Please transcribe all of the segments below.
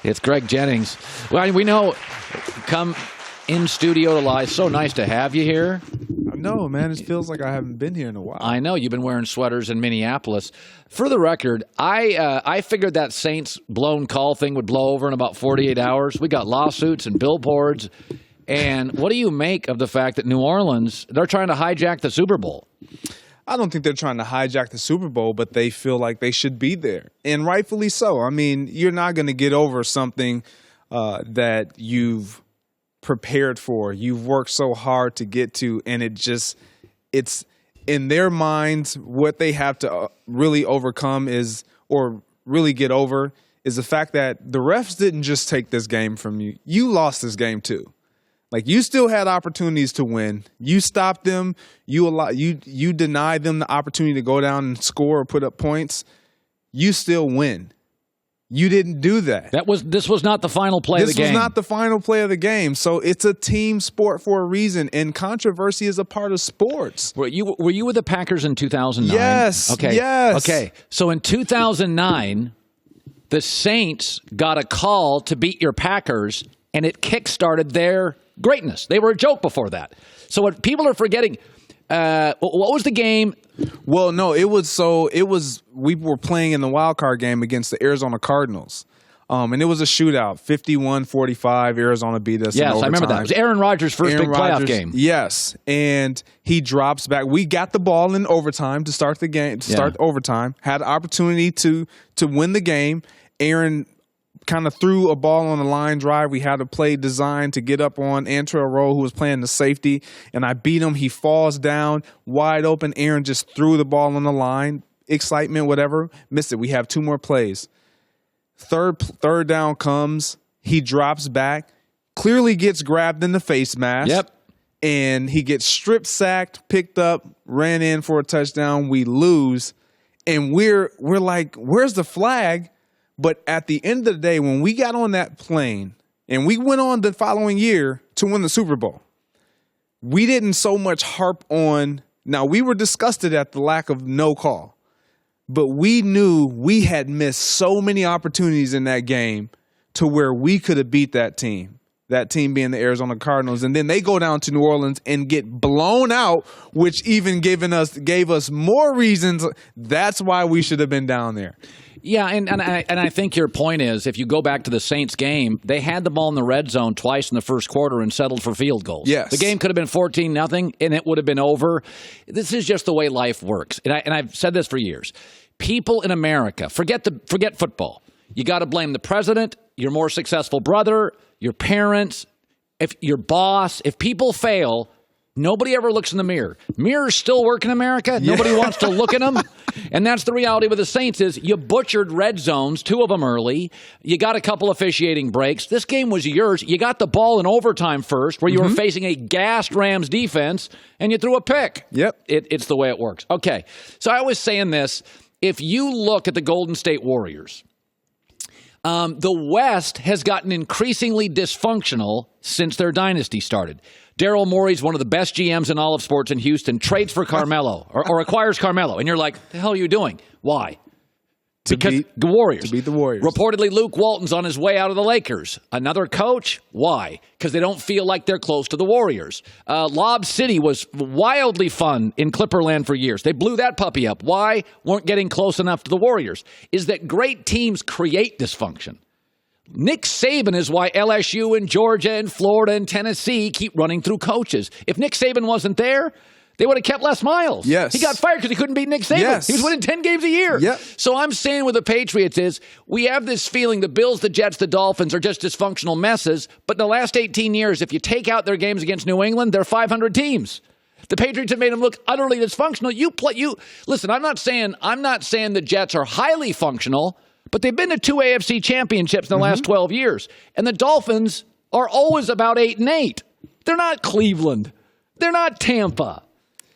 It's Greg Jennings. Well, we know, come in studio to lie. So nice to have you here. I know, man. It feels like I haven't been here in a while. I know. You've been wearing sweaters in Minneapolis. For the record, I figured that Saints blown call thing would blow over in about 48 hours. We got lawsuits and billboards. And what do you make of the fact that New Orleans, they're trying to hijack the Super Bowl? I don't think they're trying to hijack the Super Bowl, but they feel like they should be there. And rightfully so. I mean, you're not going to get over something that you've prepared for. You've worked so hard to get to, and it's in their minds, what they have to really overcome or really get over is the fact that the refs didn't just take this game from you. You lost this game too. Like, you still had opportunities to win. You stopped them. You denied them the opportunity to go down and score or put up points. You still win. You didn't do that. This was not the final play of the game. This was not the final play of the game. So it's a team sport for a reason, and controversy is a part of sports. Were you with the Packers in 2009? Yes. Okay. Yes. Okay. So in 2009, the Saints got a call to beat your Packers, and it kickstarted their greatness. They were a joke before that. So what people are forgetting, what was the game? Well, no, we were playing in the wild card game against the Arizona Cardinals. And it was a shootout, 51-45. Arizona beat us in overtime. Yes, I remember that. It was Aaron Rodgers' first big playoff game. Yes, and he drops back. We got the ball in overtime to start the game, overtime. Had the opportunity to win the game. Aaron kind of threw a ball on the line drive. We had a play designed to get up on Antrell Rowe, who was playing the safety, and I beat him. He falls down, wide open. Aaron just threw the ball on the line. Excitement, whatever. Missed it. We have 2 more plays. Third down comes. He drops back, clearly gets grabbed in the face mask. Yep. And he gets strip sacked, picked up, ran in for a touchdown. We lose, and we're like, where's the flag? But at the end of the day, when we got on that plane and we went on the following year to win the Super Bowl, we didn't so much harp on. Now, we were disgusted at the lack of no call, but we knew we had missed so many opportunities in that game to where we could have beat that team being the Arizona Cardinals. And then they go down to New Orleans and get blown out, which even gave us more reasons. That's why we should have been down there. Yeah, and I think your point is, if you go back to the Saints game, they had the ball in the red zone twice in the first quarter and settled for field goals. Yes. The game could have been 14-0, and it would have been over. This is just the way life works. And I've said this for years. People in America, forget football. You got to blame the president, your more successful brother, your parents, your boss. If people fail, nobody ever looks in the mirror. Mirrors still work in America. Nobody wants to look at them. And that's the reality with the Saints is you butchered red zones, 2 of them early. You got a couple officiating breaks. This game was yours. You got the ball in overtime first where you were facing a gassed Rams defense, and you threw a pick. Yep. It's the way it works. Okay, so I was saying this. If you look at the Golden State Warriors, the West has gotten increasingly dysfunctional since their dynasty started. Daryl Morey's one of the best GMs in all of sports in Houston, trades for Carmelo or acquires Carmelo. And you're like, the hell are you doing? Why? Because the Warriors. To beat the Warriors. Reportedly, Luke Walton's on his way out of the Lakers. Another coach? Why? Because they don't feel like they're close to the Warriors. Lob City was wildly fun in Clipperland for years. They blew that puppy up. Why? Weren't getting close enough to the Warriors. Is that great teams create dysfunction. Nick Saban is why LSU and Georgia and Florida and Tennessee keep running through coaches. If Nick Saban wasn't there, they would have kept Les Miles. Yes. He got fired because he couldn't beat Nick Saban. Yes. He was winning 10 games a year. Yep. So I'm saying with the Patriots is we have this feeling the Bills, the Jets, the Dolphins are just dysfunctional messes. But in the last 18 years, if you take out their games against New England, they're 500 teams. The Patriots have made them look utterly dysfunctional. Listen, I'm not saying the Jets are highly functional, but they've been to 2 AFC championships in the last 12 years. And the Dolphins are always about 8-8. They're not Cleveland. They're not Tampa.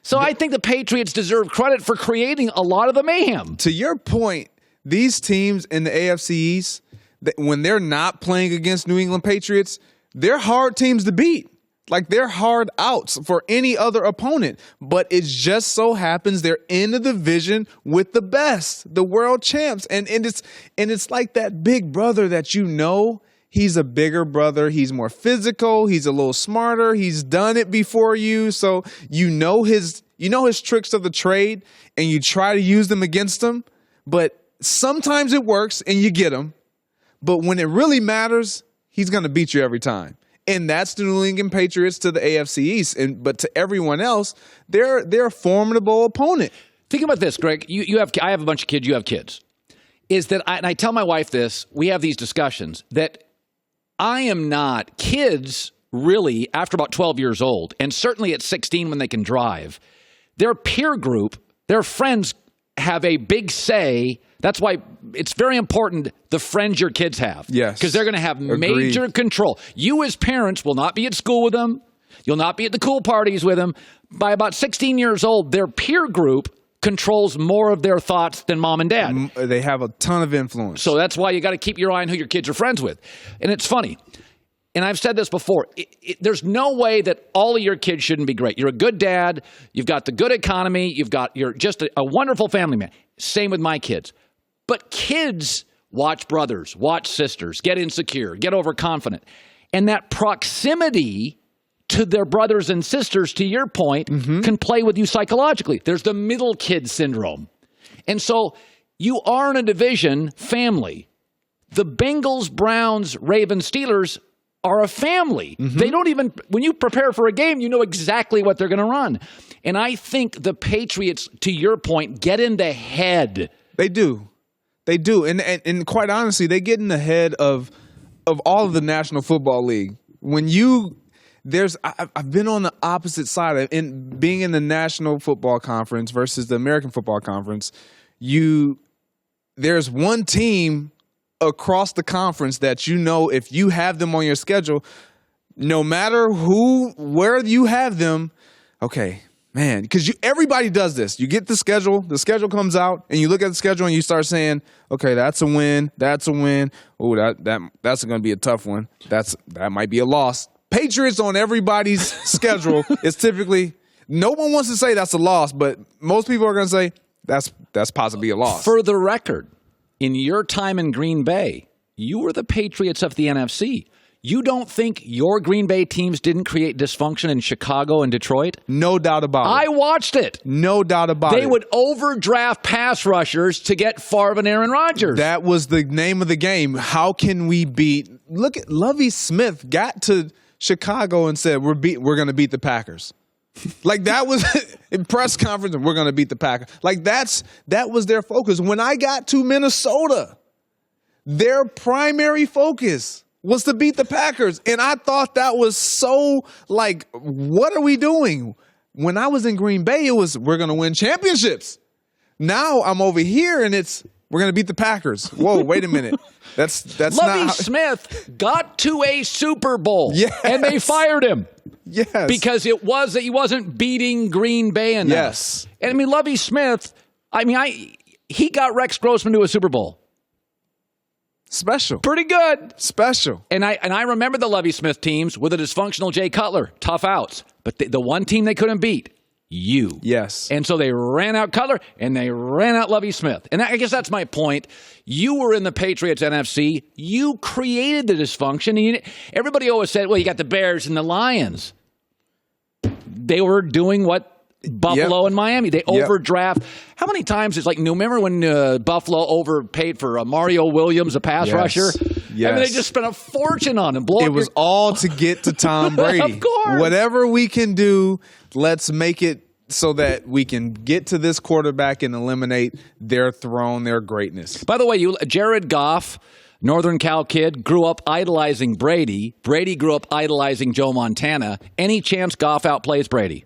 So I think the Patriots deserve credit for creating a lot of the mayhem. To your point, these teams in the AFC East, when they're not playing against New England Patriots, they're hard teams to beat. Like, they're hard outs for any other opponent, but it just so happens they're in the division with the best, the world champs. And it's like that big brother that he's a bigger brother. He's more physical. He's a little smarter. He's done it before you. So you know his tricks of the trade, and you try to use them against him. But sometimes it works and you get him. But when it really matters, he's going to beat you every time. And that's the New England Patriots to the AFC East. But to everyone else, they're a formidable opponent. Think about this, Greg. I have a bunch of kids. You have kids. Is that and I tell my wife this. We have these discussions that I am not kids really after about 12 years old, and certainly at 16 when they can drive. Their peer group, their friends have a big say. That's why it's very important the friends your kids have. Yes. Because they're going to have major control. You as parents will not be at school with them. You'll not be at the cool parties with them. By about 16 years old, their peer group controls more of their thoughts than mom and dad. They have a ton of influence. So that's why you got to keep your eye on who your kids are friends with. And it's funny. And I've said this before. There's no way that all of your kids shouldn't be great. You're a good dad. You've got the good economy. You're just a wonderful family man. Same with my kids. But kids watch brothers, watch sisters, get insecure, get overconfident. And that proximity to their brothers and sisters, to your point, can play with you psychologically. There's the middle kid syndrome. And so you are in a division family. The Bengals, Browns, Ravens, Steelers are a family. They don't even, when you prepare for a game, you know exactly what they're going to run. And I think the Patriots, to your point, get in the head. They do. They do. And quite honestly, they get in the head of all of the National Football League. I've been on the opposite side in being in the National Football Conference versus the American Football Conference. There's one team across the conference that if you have them on your schedule, no matter where you have them, okay, man, because everybody does this. You get the schedule comes out, and you look at the schedule and you start saying, okay, that's a win. Oh, that's going to be a tough one. That might be a loss. Patriots on everybody's schedule is typically, no one wants to say that's a loss, but most people are going to say that's possibly a loss. For the record, in your time in Green Bay, you were the Patriots of the NFC. You don't think your Green Bay teams didn't create dysfunction in Chicago and Detroit? No doubt about it. I watched it. No doubt about it. They would overdraft pass rushers to get Favre and Aaron Rodgers. That was the name of the game. How can we look at Lovie Smith got to Chicago and said, we're going to beat the Packers. Like, that was in press conference, and we're going to beat the Packers. Like, that was their focus. When I got to Minnesota, their primary focus was to beat the Packers. And I thought that was so, like, what are we doing? When I was in Green Bay, it was, we're going to win championships. Now I'm over here, and we're going to beat the Packers. Whoa, wait a minute. That's Lovie not Smith got to a Super Bowl, yes. And they fired him. Yes. Because it was that he wasn't beating Green Bay enough. Yes. And I mean, Lovie Smith, he got Rex Grossman to a Super Bowl. Special. Pretty good. Special. And I remember the Lovie Smith teams with a dysfunctional Jay Cutler, tough outs. But the one team they couldn't beat, you. Yes. And so they ran out Cutler and they ran out Lovie Smith. And I guess that's my point. You were in the Patriots NFC. You created the dysfunction. And everybody always said, well, you got the Bears and the Lions. They were doing what Buffalo and Miami. They overdraft. How many times it's like, remember when Buffalo overpaid for Mario Williams, a pass rusher? Yes. I mean, they just spent a fortune on him. It was all to get to Tom Brady. Of course. Whatever we can do, let's make it so that we can get to this quarterback and eliminate their throne, their greatness. By the way, Jared Goff, Northern Cal kid, grew up idolizing Brady. Brady grew up idolizing Joe Montana. Any chance Goff outplays Brady?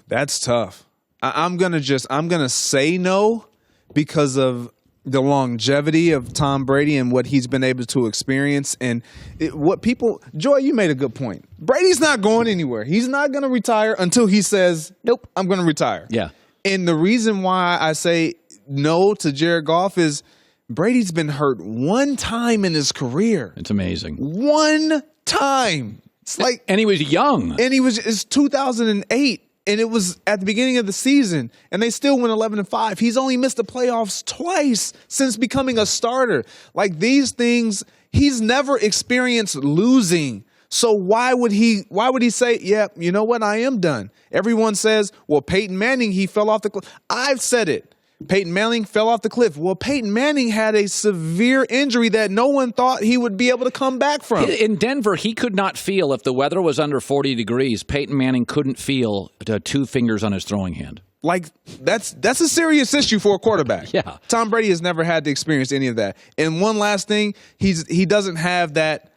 That's tough. I'm gonna say no because of the longevity of Tom Brady and what he's been able to experience and Joy, you made a good point. Brady's not going anywhere. He's not going to retire until he says, nope, I'm going to retire. Yeah. And the reason why I say no to Jared Goff is Brady's been hurt one time in his career. It's amazing. One time. It's like, and he was young. and it's 2008. And it was at the beginning of the season, and they still went 11-5. He's only missed the playoffs twice since becoming a starter. Like, these things, he's never experienced losing. So why would he say, yeah, you know what, I am done? Everyone says, well, Peyton Manning, he fell off the cliff. I've said it. Peyton Manning fell off the cliff. Well, Peyton Manning had a severe injury that no one thought he would be able to come back from. In Denver, he could not feel, if the weather was under 40 degrees, Peyton Manning couldn't feel 2 fingers on his throwing hand. Like, that's a serious issue for a quarterback. Yeah. Tom Brady has never had to experience any of that. And one last thing, he doesn't have that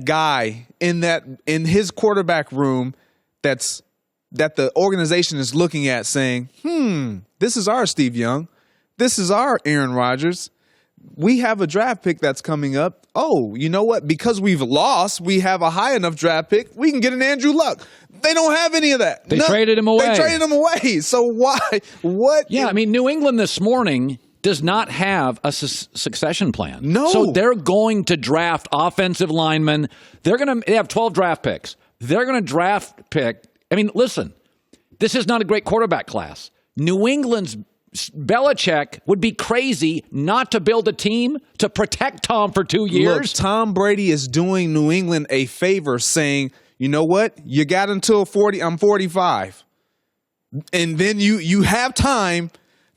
guy in his quarterback room that the organization is looking at saying, this is our Steve Young. This is our Aaron Rodgers. We have a draft pick that's coming up. Oh, you know what? Because we've lost, we have a high enough draft pick. We can get an Andrew Luck. They don't have any of that. They traded him away. They traded him away. So why? What? Yeah, I mean, New England this morning does not have a succession plan. No. So they're going to draft offensive linemen. They have 12 draft picks. They're going to draft pick. I mean, listen, this is not a great quarterback class. New England's Belichick would be crazy not to build a team to protect Tom for 2 years. Look, Tom Brady is doing New England a favor saying, you know what? You got until 40. I'm 45. And then you have time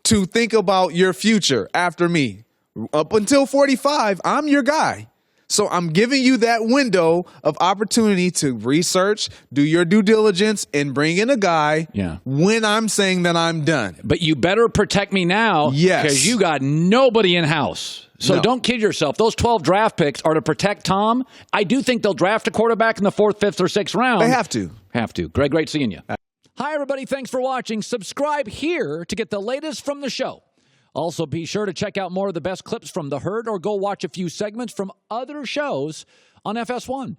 to think about your future after me. Up until 45, I'm your guy. So I'm giving you that window of opportunity to research, do your due diligence, and bring in a guy when I'm saying that I'm done. But you better protect me now because you got nobody in-house. So don't kid yourself. Those 12 draft picks are to protect Tom. I do think they'll draft a quarterback in the 4th, 5th, or 6th round. They have to. Have to. Greg, great seeing you. Hi, everybody. Thanks for watching. Subscribe here to get the latest from the show. Also, be sure to check out more of the best clips from The Herd or go watch a few segments from other shows on FS1.